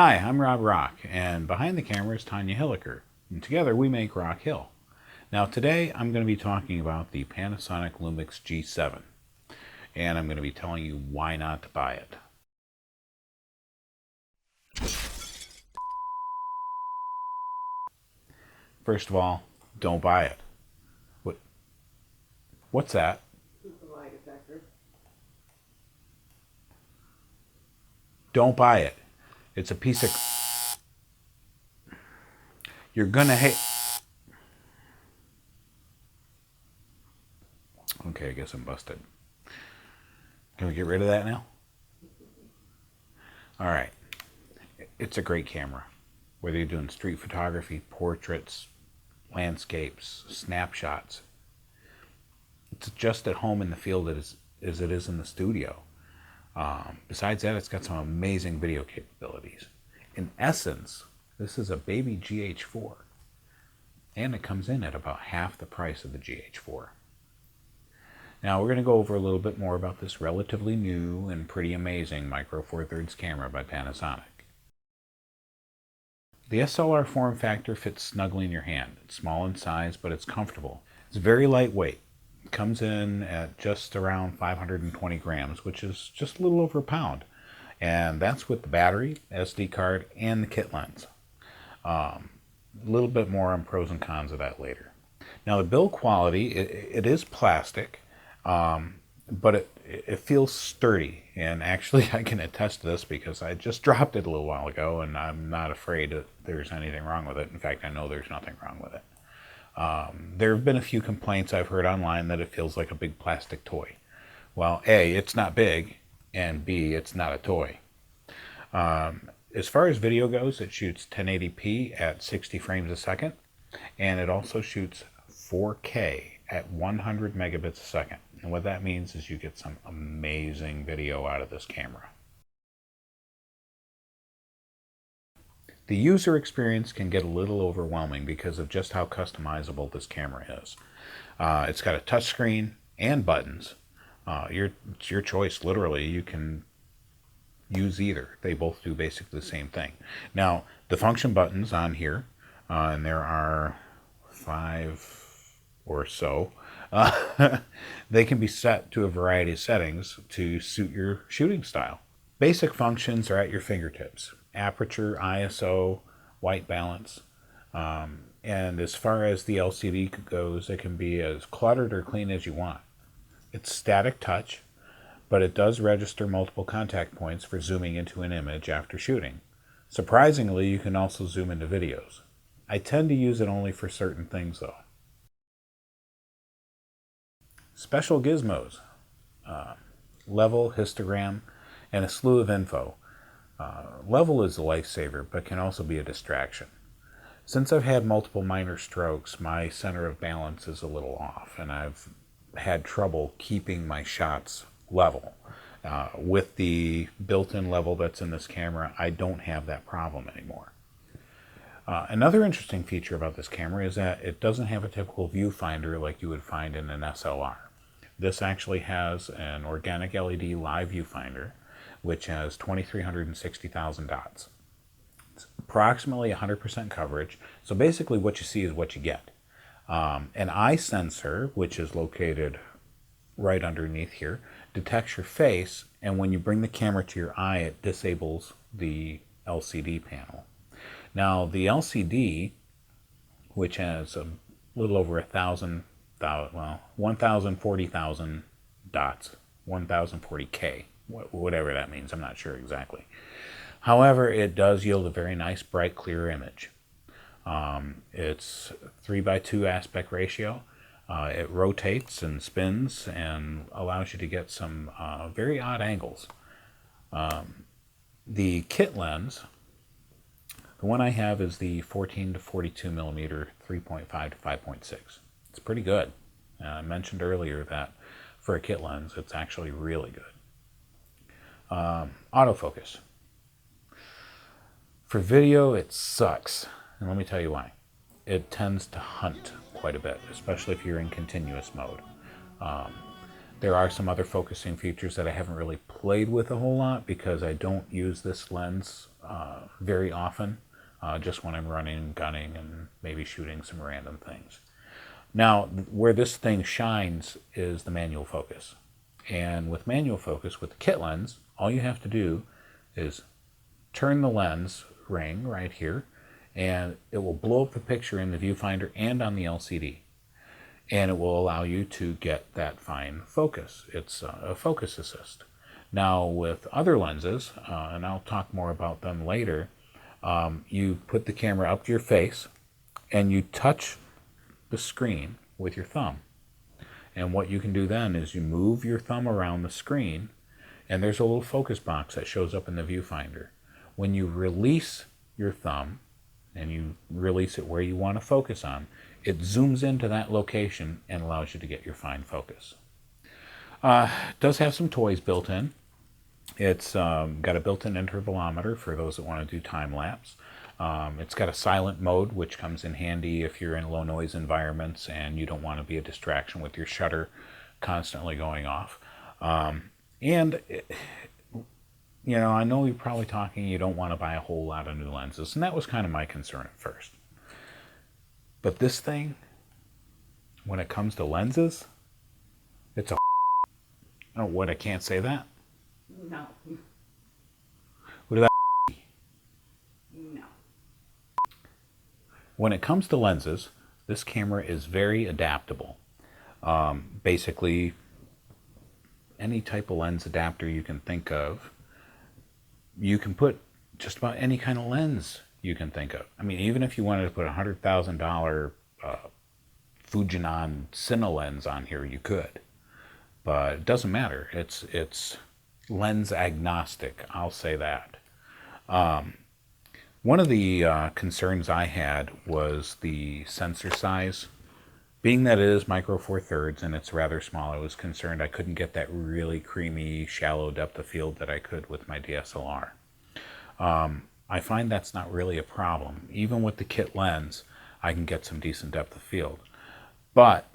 Hi, I'm Rob Rock, and behind the camera is Tanya Hilliker, and together we make Rock Hill. Now today I'm going to be talking about the Panasonic Lumix G7, and I'm going to be telling you why not to buy it. First of all, don't buy it. What's that? Lie detector. Don't buy it. It's a piece of... You're gonna hate... Okay, I guess I'm busted. Can we get rid of that now? Alright. It's a great camera. Whether you're doing street photography, portraits, landscapes, snapshots. It's just at home in the field as it is in the studio. Besides that, it's got some amazing video capabilities. In essence, this is a baby GH4, and it comes in at about half the price of the GH4. Now we're going to go over a little bit more about this relatively new and pretty amazing Micro Four Thirds camera by Panasonic. The SLR form factor fits snugly in your hand. It's small in size, but it's comfortable. It's very lightweight. It comes in at just around 520 grams, which is just a little over a pound. And that's with the battery, SD card, and the kit lens. A little bit more on pros and cons of that later. Now the build quality, it is plastic, but it feels sturdy. And actually I can attest to this because I just dropped it a little while ago, and I'm not afraid that there's anything wrong with it. In fact, I know there's nothing wrong with it. There have been a few complaints I've heard online that it feels like a big plastic toy. Well, A, it's not big, and B, it's not a toy. As far as video goes, it shoots 1080p at 60 frames a second, and it also shoots 4K at 100 megabits a second. And what that means is you get some amazing video out of this camera. The user experience can get a little overwhelming because of just how customizable this camera is. It's got a touchscreen and buttons. It's your choice, literally. You can use either. They both do basically the same thing. Now, the function buttons on here, and there are 5 or so, they can be set to a variety of settings to suit your shooting style. Basic functions are at your fingertips. Aperture, ISO, white balance, and as far as the LCD goes, it can be as cluttered or clean as you want. It's static touch, but it does register multiple contact points for zooming into an image after shooting. Surprisingly, you can also zoom into videos. I tend to use it only for certain things though. Special gizmos, level, histogram, and a slew of info. Level is a lifesaver, but can also be a distraction. Since I've had multiple minor strokes, my center of balance is a little off, and I've had trouble keeping my shots level. With the built-in level that's in this camera, I don't have that problem anymore. Another interesting feature about this camera is that it doesn't have a typical viewfinder like you would find in an SLR. This actually has an organic LED live viewfinder, which has 2,360,000 dots. It's approximately 100% coverage, so basically what you see is what you get. An eye sensor, which is located right underneath here, detects your face, and when you bring the camera to your eye, it disables the LCD panel. Now, the LCD, which has a little over 1,040,000 dots, 1,040K, whatever that means, I'm not sure exactly. However, it does yield a very nice, bright, clear image. It's 3:2 aspect ratio. It rotates and spins and allows you to get some very odd angles. The kit lens, the one I have is the 14 to 42 millimeter 3.5 to 5.6. It's pretty good. I mentioned earlier that for a kit lens, it's actually really good. Autofocus. For video, it sucks. And let me tell you why. It tends to hunt quite a bit, especially if you're in continuous mode. There are some other focusing features that I haven't really played with a whole lot because I don't use this lens very often, just when I'm running and gunning and maybe shooting some random things. Now, where this thing shines is the manual focus. And with manual focus, with the kit lens, all you have to do is turn the lens ring right here, and it will blow up the picture in the viewfinder and on the LCD. And it will allow you to get that fine focus. It's a focus assist. Now, with other lenses, and I'll talk more about them later, you put the camera up to your face, and you touch the screen with your thumb. And what you can do then is you move your thumb around the screen, and there's a little focus box that shows up in the viewfinder. When you release your thumb, and you release it where you want to focus on, it zooms into that location and allows you to get your fine focus. It does have some toys built in. It's got a built-in intervalometer for those that want to do time-lapse. It's got a silent mode, which comes in handy if you're in low noise environments and you don't want to be a distraction with your shutter constantly going off. You know, I know you're probably talking you don't want to buy a whole lot of new lenses, and that was kind of my concern at first. But this thing, when it comes to lenses, it's a oh, what, I can't say that? No. What did that? No. When it comes to lenses, this camera is very adaptable. Basically, any type of lens adapter you can think of, you can put just about any kind of lens you can think of. I mean, even if you wanted to put a $100,000 Fujinon Cine lens on here, you could. But it doesn't matter. It's lens agnostic, I'll say that. One of the concerns I had was the sensor size. Being that it is micro four thirds and it's rather small, I was concerned I couldn't get that really creamy, shallow depth of field that I could with my DSLR. I find that's not really a problem. Even with the kit lens, I can get some decent depth of field. But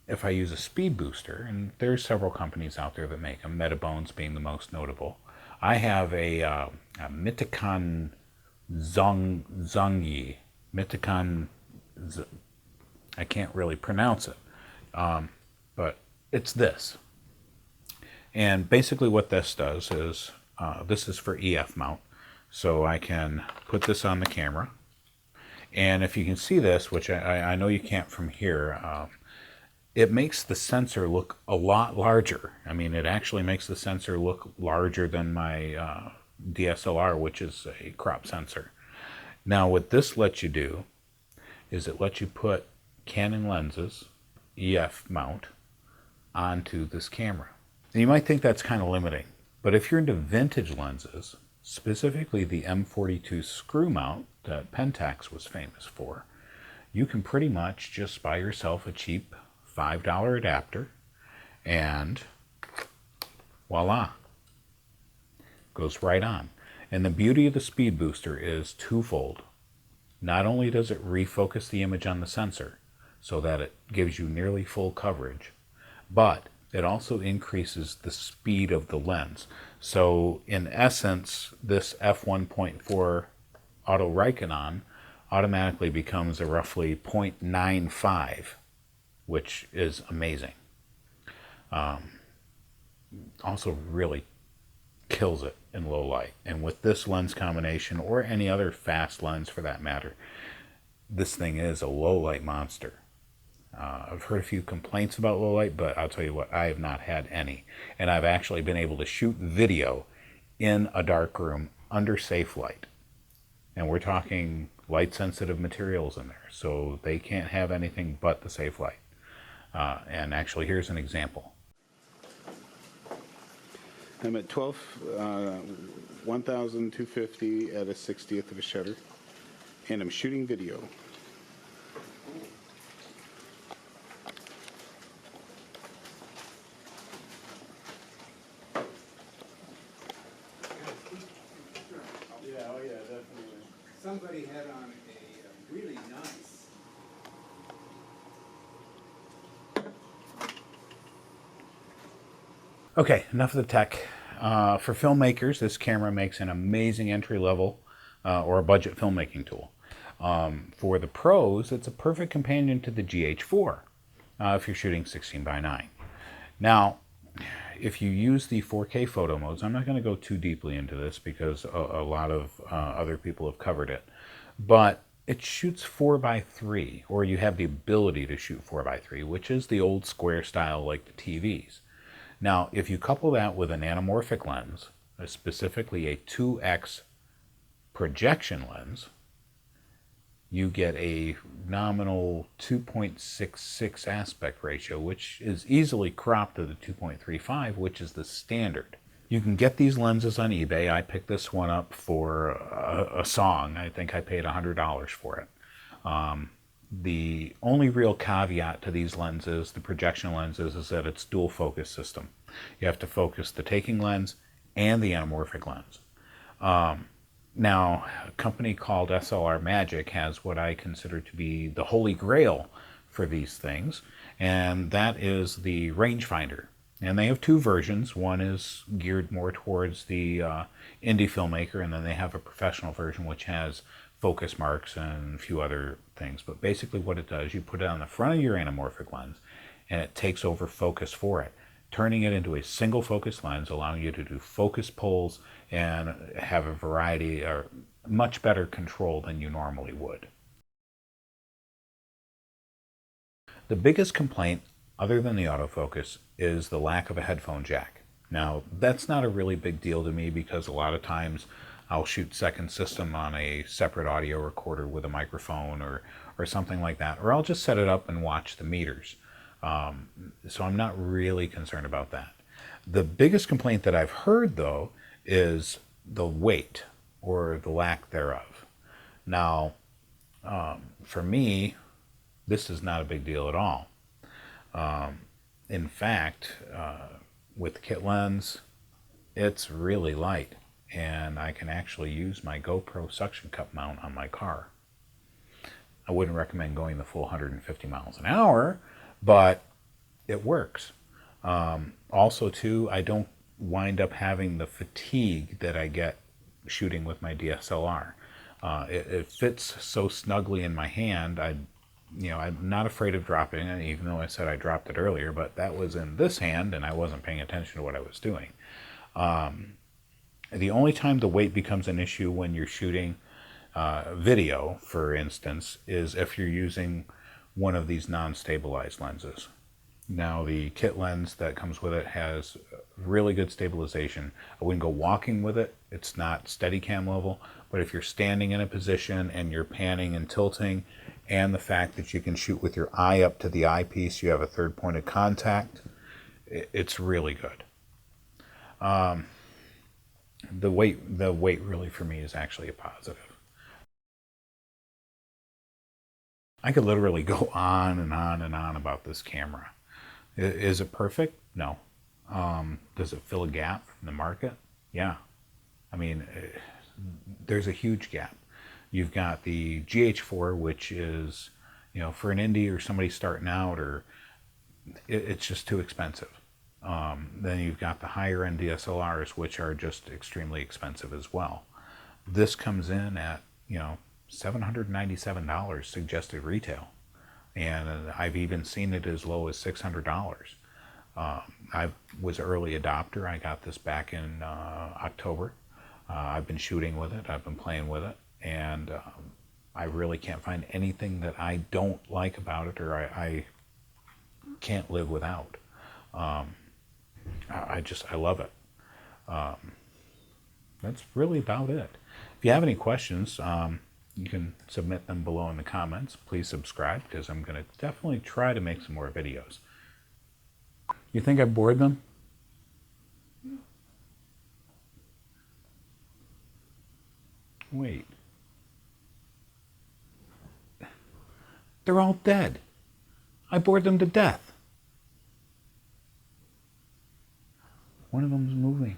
if I use a speed booster, and there's several companies out there that make them, Metabones being the most notable. I have a Mitakon Zongyi. Mitakon, I can't really pronounce it, but it's this. And basically what this does is, this is for EF mount. So I can put this on the camera. And if you can see this, which I know you can't from here, it makes the sensor look a lot larger. I mean, it actually makes the sensor look larger than my DSLR, which is a crop sensor. Now, what this lets you do is it lets you put Canon lenses, EF mount, onto this camera. And you might think that's kind of limiting, but if you're into vintage lenses, specifically the M42 screw mount that Pentax was famous for, you can pretty much just buy yourself a cheap $5 adapter, and voila, goes right on. And the beauty of the speed booster is twofold. Not only does it refocus the image on the sensor so that it gives you nearly full coverage, but it also increases the speed of the lens. So in essence, this f1.4 auto Raikkonen automatically becomes a roughly 0.95, which is amazing. Also really kills it in low light. And with this lens combination, or any other fast lens for that matter, this thing is a low light monster. I've heard a few complaints about low light, but I'll tell you what, I have not had any. And I've actually been able to shoot video in a dark room under safe light. And we're talking light sensitive materials in there, so they can't have anything but the safe light. And actually, here's an example. I'm at 1,250 at a 60th of a shutter, and I'm shooting video. Yeah, oh yeah, definitely. Somebody had on a really nice. Okay, enough of the tech. for filmmakers, this camera makes an amazing entry-level or a budget filmmaking tool. For the pros, it's a perfect companion to the GH4 if you're shooting 16:9. Now, if you use the 4K photo modes, I'm not going to go too deeply into this because a lot of other people have covered it, but it shoots 4:3, or you have the ability to shoot 4:3, which is the old square style like the TVs. Now, if you couple that with an anamorphic lens, specifically a 2x projection lens, you get a nominal 2.66 aspect ratio, which is easily cropped to the 2.35, which is the standard. You can get these lenses on eBay. I picked this one up for a song. I think I paid $100 for it. The only real caveat to these lenses, the projection lenses, is that it's dual focus system. You have to focus the taking lens and the anamorphic lens. Now, a company called SLR Magic has what I consider to be the holy grail for these things, and that is the rangefinder. And they have two versions. One is geared more towards the indie filmmaker, and then they have a professional version which has focus marks and a few other things. But basically what it does, you put it on the front of your anamorphic lens, and it takes over focus for it, turning it into a single focus lens, allowing you to do focus pulls and have a variety or much better control than you normally would. The biggest complaint, other than the autofocus, is the lack of a headphone jack. Now, that's not a really big deal to me because a lot of times I'll shoot second system on a separate audio recorder with a microphone or something like that, or I'll just set it up and watch the meters. So I'm not really concerned about that. The biggest complaint that I've heard, though, is the weight or the lack thereof. Now, for me, this is not a big deal at all. In fact, with the kit lens, it's really light, and I can actually use my GoPro suction cup mount on my car. I wouldn't recommend going the full 150 miles an hour, but it works. Also, too, I don't wind up having the fatigue that I get shooting with my DSLR. It fits so snugly in my hand. I'm not afraid of dropping it, even though I said I dropped it earlier, but that was in this hand and I wasn't paying attention to what I was doing. The only time the weight becomes an issue when you're shooting video, for instance, is if you're using one of these non-stabilized lenses. Now, the kit lens that comes with it has really good stabilization. I wouldn't go walking with it. It's not Steadicam level, but if you're standing in a position and you're panning and tilting, and the fact that you can shoot with your eye up to the eyepiece, you have a third point of contact, it's really good. The weight really for me is actually a positive. I could literally go on and on and on about this camera. Is it perfect? No. Does it fill a gap in the market? Yeah. I mean, there's a huge gap. You've got the GH4, which is, for an indie or somebody starting out, or it's just too expensive. Then you've got the higher end DSLRs, which are just extremely expensive as well. This comes in at, $797 suggested retail. And I've even seen it as low as $600. I was an early adopter. I got this back in October. I've been shooting with it. I've been playing with it. And I really can't find anything that I don't like about it or I can't live without. I love it. That's really about it. If you have any questions, you can submit them below in the comments. Please subscribe because I'm going to definitely try to make some more videos. You think I bored them? Wait. They're all dead. I bored them to death. One of them's moving.